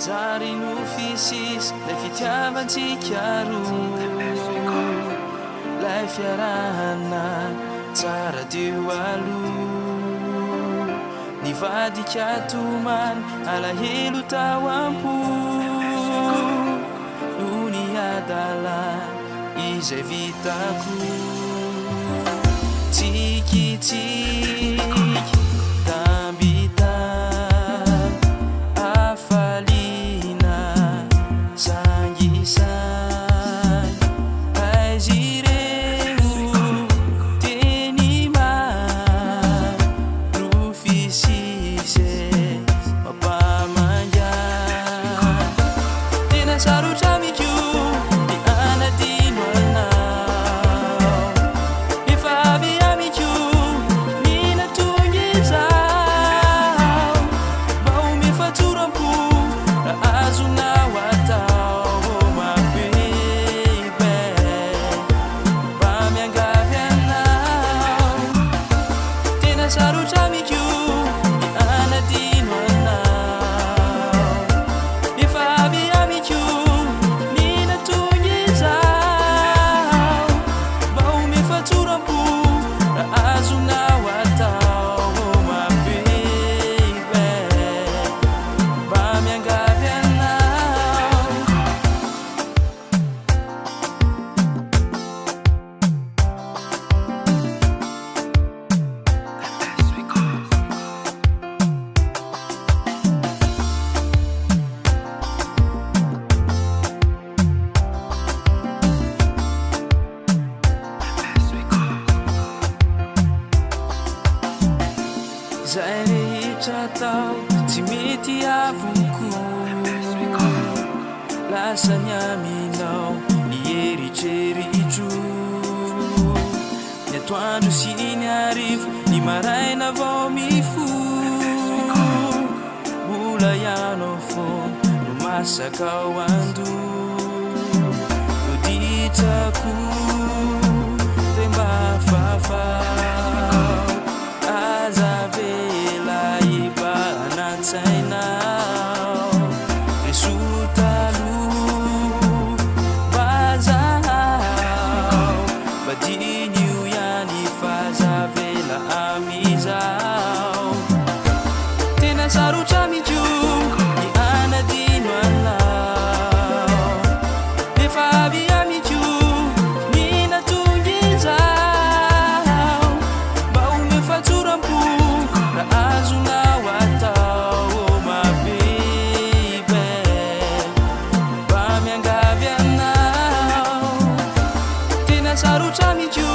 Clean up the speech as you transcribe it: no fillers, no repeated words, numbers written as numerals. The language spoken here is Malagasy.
Zary nofisis lay fitiavantsika roa, lay fiarahana tsara teo aloha, nivadika tomany alahelo tao am-po, no ny adala izay vitako tsikitsiky tambita afalina sangisan aizireo teny marofisise mapamanga tena sarotra mikio ny anadino anao efa avy amikio ny natonga izao mba omefatsoram-po raha azonao atao mabebe mba miangavy anao tena sarotra mikio ny anadino anao efa avy amikio ny natonga izao mba omefatsoram-po raha azonao atao mabebe mba miangavy anao. Zay rehetra tao tsy mety avoko, lasa ny aminao ny eritreritro, ny atoandro sy ny arivo ny maraina vao mifo, mbola ianao foana no masaka ao ando, oditrako dia mba fafao azavela ibanantsainao resotalo bazao badinio ihany fazavela amizao tena sarotra mikio ny anadino anao efa avy amikio ny natonga izao mba omefatsoram-po raha azonao atao mabebe mba miangavy anao tena sarotra mikio